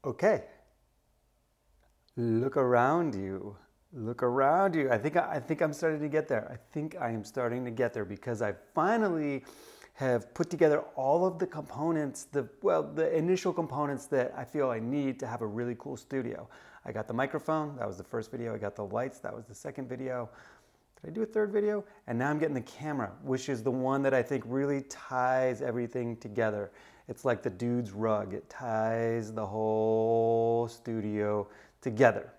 Okay, look around you. Look around you. I think I'm starting to get there. I think I am starting to get there because I finally have put together all of the components, the initial components that I feel I need to have a really cool studio. I got the microphone, that was the first video. I got the lights, that was the second video. Did I do a third video? And now I'm getting the camera, which is the one that I think really ties everything together. It's like the dude's rug. It ties the whole studio together.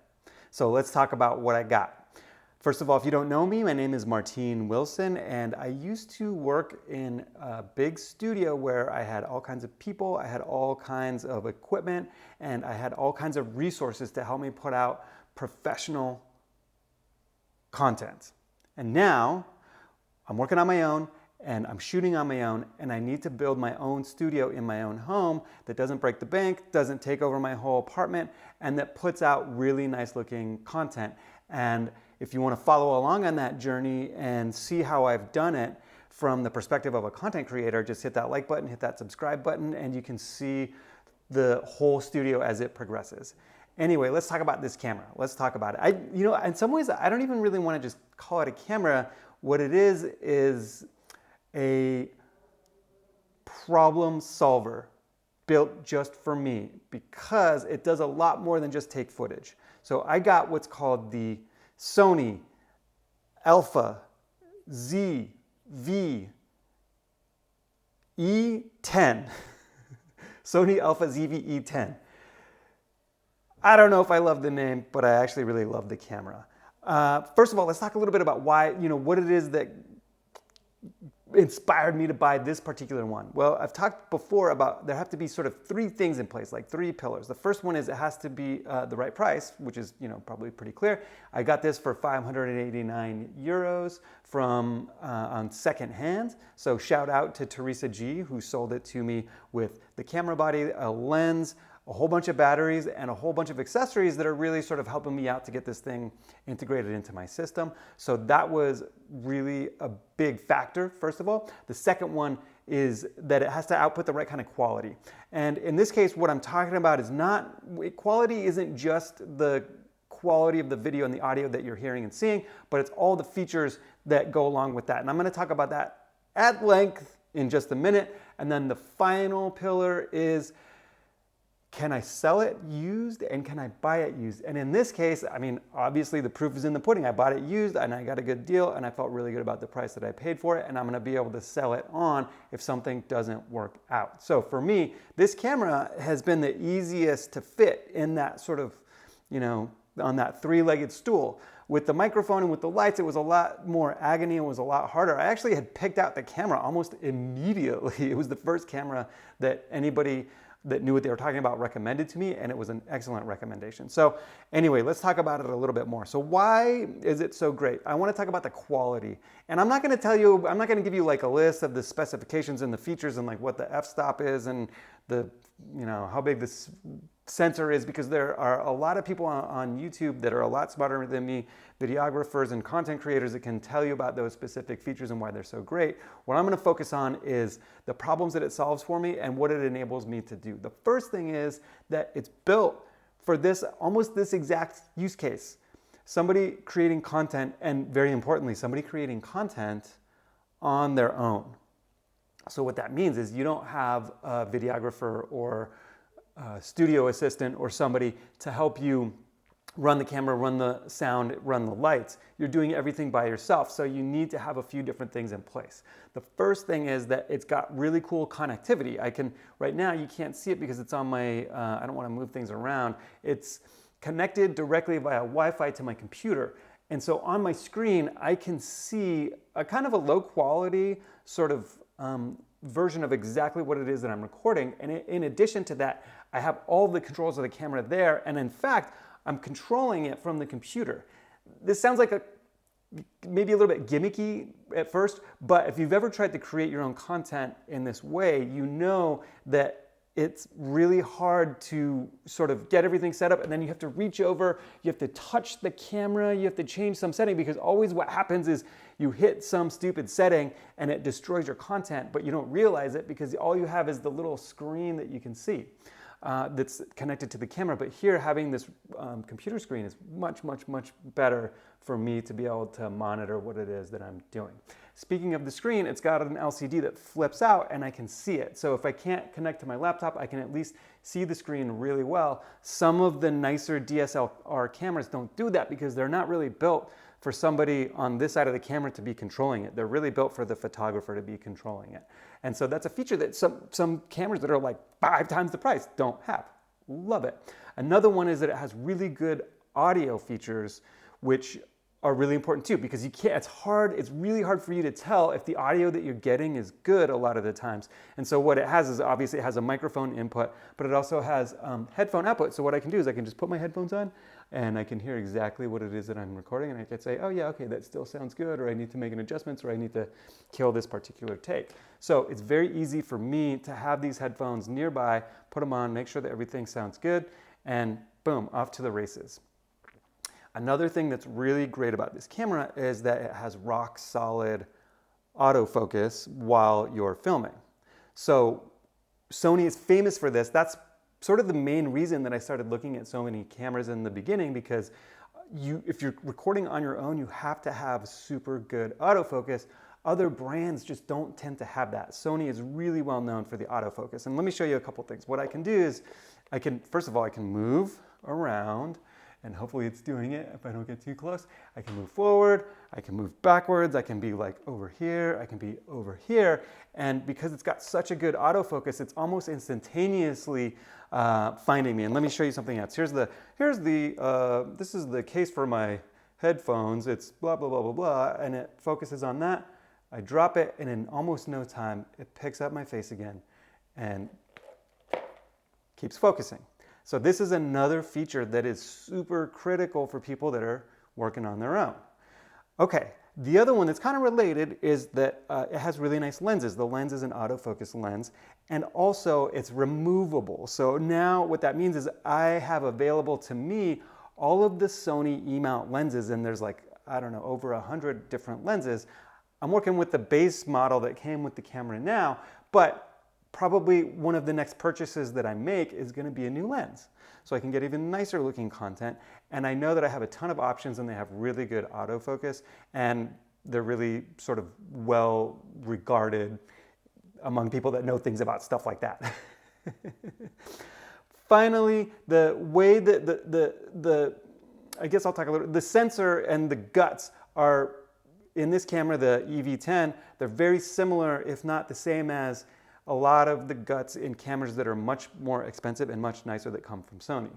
So let's talk about what I got. First of all, if you don't know me, my name is Martine Wilson, and I used to work in a big studio where I had all kinds of people, I had all kinds of equipment, and I had all kinds of resources to help me put out professional content. And now I'm working on my own and I'm shooting on my own, and I need to build my own studio in my own home that doesn't break the bank, doesn't take over my whole apartment, and that puts out really nice looking content. And if you want to follow along on that journey and see how I've done it from the perspective of a content creator, just hit that like button, hit that subscribe button, and you can see the whole studio as it progresses. Anyway, let's talk about this camera. Let's talk about it. In some ways, I don't even really want to just call it a camera. What it is a problem solver built just for me because it does a lot more than just take footage. So I got what's called the Sony Alpha ZV E10. Sony Alpha ZV E10. I don't know if I love the name, but I actually really love the camera. First of all, let's talk a little bit about why, what it is that inspired me to buy this particular one. Well, I've talked before about there have to be sort of three things in place, like three pillars. The first one is it has to be the right price, which is probably pretty clear. I got this for 589 euros from on second hand. So shout out to Teresa G, who sold it to me with the camera body, a lens, a whole bunch of batteries, and a whole bunch of accessories that are really sort of helping me out to get this thing integrated into my system. So that was really a big factor, first of all. The second one is that it has to output the right kind of quality. And in this case, what I'm talking about is quality isn't just the quality of the video and the audio that you're hearing and seeing, but it's all the features that go along with that. And I'm going to talk about that at length in just a minute. And then the final pillar is, can I sell it used and can I buy it used? And in this case, obviously the proof is in the pudding. I bought it used and I got a good deal and I felt really good about the price that I paid for it, and I'm gonna be able to sell it on if something doesn't work out. So for me, this camera has been the easiest to fit in that sort of, on that three-legged stool. With the microphone and with the lights, it was a lot more agony and was a lot harder. I actually had picked out the camera almost immediately. It was the first camera that anybody that knew what they were talking about recommended to me, and it was an excellent recommendation. So anyway, let's talk about it a little bit more. So why is it so great? I want to talk about the quality. And I'm not going to give you like a list of the specifications and the features and like what the f-stop is and the, how big this sensor is, because there are a lot of people on YouTube that are a lot smarter than me, videographers and content creators that can tell you about those specific features and why they're so great. What I'm going to focus on is the problems that it solves for me and what it enables me to do. The first thing is that it's built for almost this exact use case. Somebody creating content, and very importantly, somebody creating content on their own. So what that means is you don't have a videographer or studio assistant or somebody to help you run the camera, run the sound, run the lights. You're doing everything by yourself, so you need to have a few different things in place. The first thing is that it's got really cool connectivity. Right now you can't see it because it's on my, I don't want to move things around. It's connected directly via Wi-Fi to my computer. And so on my screen, I can see a kind of a low quality sort of version of exactly what it is that I'm recording. And in addition to that, I have all the controls of the camera there. And in fact, I'm controlling it from the computer. This sounds like maybe a little bit gimmicky at first, but if you've ever tried to create your own content in this way, you know that it's really hard to sort of get everything set up, and then you have to reach over, you have to touch the camera, you have to change some setting, because always what happens is you hit some stupid setting and it destroys your content, but you don't realize it because all you have is the little screen that you can see. that's connected to the camera. But here, having this computer screen is much, much, much better for me to be able to monitor what it is that I'm doing. Speaking of the screen, it's got an LCD that flips out and I can see it. So if I can't connect to my laptop, I can at least see the screen really well. Some of the nicer DSLR cameras don't do that because they're not really built for somebody on this side of the camera to be controlling it. They're really built for the photographer to be controlling it. And so that's a feature that some cameras that are like 5 times the price don't have. Love it. Another one is that it has really good audio features, which are really important too, because you can't, it's really hard for you to tell if the audio that you're getting is good a lot of the times. And so what it has is, obviously it has a microphone input, but it also has headphone output. So what I can do is I can just put my headphones on and I can hear exactly what it is that I'm recording, and I can say, oh yeah, okay, that still sounds good, or I need to make an adjustment, or I need to kill this particular take. So it's very easy for me to have these headphones nearby, put them on, make sure that everything sounds good, and boom, off to the races. Another thing that's really great about this camera is that it has rock solid autofocus while you're filming. So Sony is famous for this. That's sort of the main reason that I started looking at so many cameras in the beginning, because if you're recording on your own, you have to have super good autofocus. Other brands just don't tend to have that. Sony is really well known for the autofocus. And let me show you a couple things. What I can do is, first of all, I can move around, and hopefully it's doing it if I don't get too close. I can move forward, I can move backwards, I can be like over here, I can be over here. And because it's got such a good autofocus, it's almost instantaneously finding me. And let me show you something else. This is the case for my headphones. It's blah, blah, blah, blah, blah, and it focuses on that. I drop it, and in almost no time, it picks up my face again and keeps focusing. So this is another feature that is super critical for people that are working on their own. Okay, the other one that's kind of related is that it has really nice lenses. The lens is an autofocus lens, and also it's removable. So now what that means is I have available to me all of the Sony E-mount lenses, and there's like, I don't know, over 100 different lenses. I'm working with the base model that came with the camera now, but probably one of the next purchases that I make is going to be a new lens. So I can get even nicer looking content. And I know that I have a ton of options, and they have really good autofocus, and they're really sort of well regarded among people that know things about stuff like that. Finally, the way that I guess I'll talk a little, the sensor and the guts are in this camera, the EV10, they're very similar, if not the same as a lot of the guts in cameras that are much more expensive and much nicer that come from Sony.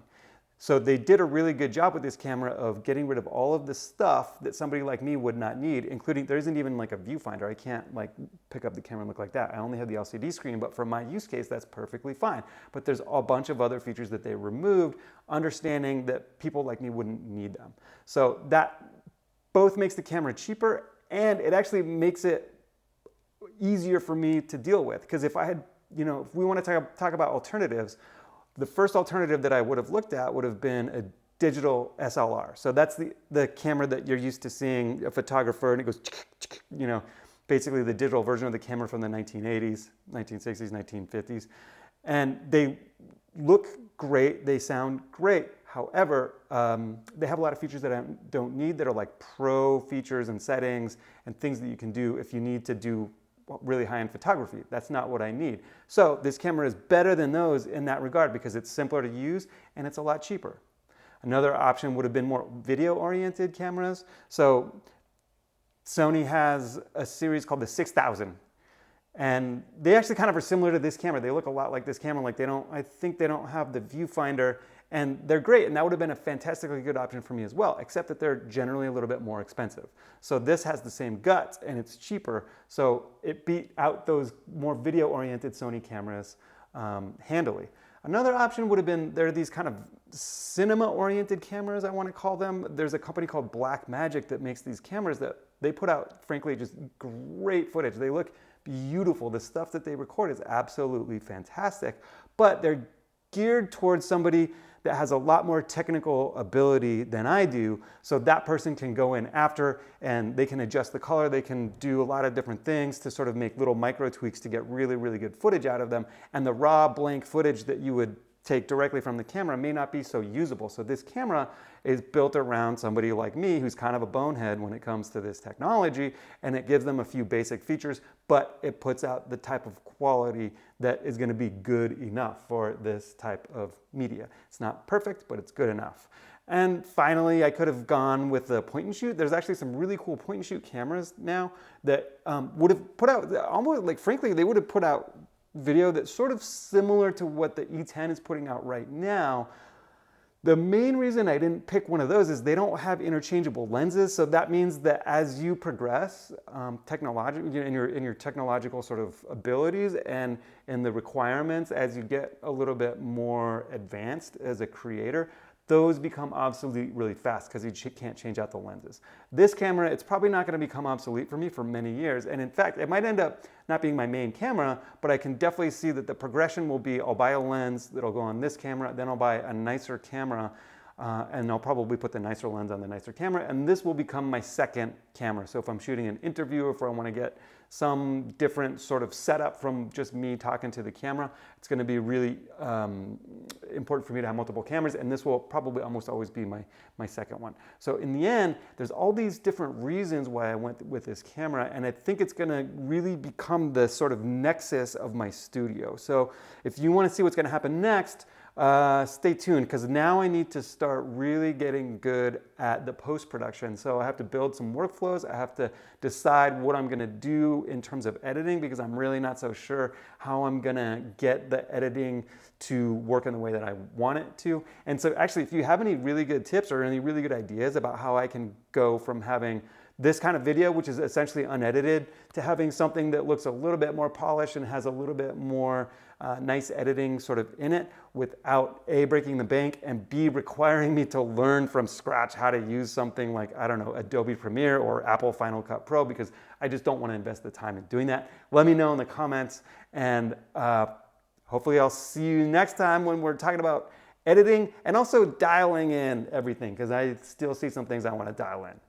So they did a really good job with this camera of getting rid of all of the stuff that somebody like me would not need, including, there isn't even like a viewfinder. I can't like pick up the camera and look like that. I only have the LCD screen, but for my use case, that's perfectly fine. But there's a bunch of other features that they removed, understanding that people like me wouldn't need them. So that both makes the camera cheaper, and it actually makes it easier for me to deal with. Because if I had, if we want to talk about alternatives, the first alternative that I would have looked at would have been a digital SLR. So that's the camera that you're used to seeing a photographer, and it goes, basically the digital version of the camera from the 1980s, 1960s, 1950s. And they look great, they sound great. However, they have a lot of features that I don't need, that are like pro features and settings and things that you can do if you need to do really high-end photography. That's not what I need. So this camera is better than those in that regard, because it's simpler to use and it's a lot cheaper. Another option would have been more video-oriented cameras. So Sony has a series called the 6000. And they actually kind of are similar to this camera. They look a lot like this camera. Like I think they don't have the viewfinder, and they're great. And that would have been a fantastically good option for me as well, except that they're generally a little bit more expensive. So this has the same guts and it's cheaper. So it beat out those more video-oriented Sony cameras handily. Another option would have been, there are these kind of cinema-oriented cameras, I want to call them. There's a company called Blackmagic that makes these cameras that they put out, frankly, just great footage. They look beautiful. The stuff that they record is absolutely fantastic, but they're geared towards somebody that has a lot more technical ability than I do. So that person can go in after, and they can adjust the color. They can do a lot of different things to sort of make little micro tweaks to get really, really good footage out of them. And the raw blank footage that you would take directly from the camera may not be so usable. So this camera is built around somebody like me who's kind of a bonehead when it comes to this technology, and it gives them a few basic features, but it puts out the type of quality that is going to be good enough for this type of media. It's not perfect, but it's good enough. And finally, I could have gone with the point and shoot. There's actually some really cool point and shoot cameras now that would have put out, almost like, frankly, they would have put out video that's sort of similar to what the E10 is putting out right now. The main reason I didn't pick one of those is they don't have interchangeable lenses. So that means that as you progress technologically in your technological sort of abilities and in the requirements, as you get a little bit more advanced as a creator, those become obsolete really fast because you can't change out the lenses. This camera, it's probably not going to become obsolete for me for many years. And in fact, it might end up not being my main camera, but I can definitely see that the progression will be, I'll buy a lens that'll go on this camera, then I'll buy a nicer camera, and I'll probably put the nicer lens on the nicer camera, and this will become my second camera. So if I'm shooting an interview, if I want to get some different sort of setup from just me talking to the camera, it's going to be really important for me to have multiple cameras, and this will probably almost always be my second one. So in the end, there's all these different reasons why I went with this camera, and I think it's going to really become the sort of nexus of my studio. So if you want to see what's going to happen next, stay tuned, because now I need to start really getting good at the post-production. So I have to build some workflows. I have to decide what I'm going to do in terms of editing, because I'm really not so sure how I'm going to get the editing to work in the way that I want it to. And so actually, if you have any really good tips or any really good ideas about how I can go from having this kind of video, which is essentially unedited, to having something that looks a little bit more polished and has a little bit more nice editing sort of in it, without A, breaking the bank, and B, requiring me to learn from scratch how to use something like, I don't know, Adobe Premiere or Apple Final Cut Pro, because I just don't want to invest the time in doing that. Let me know in the comments, and hopefully I'll see you next time when we're talking about editing and also dialing in everything, because I still see some things I want to dial in.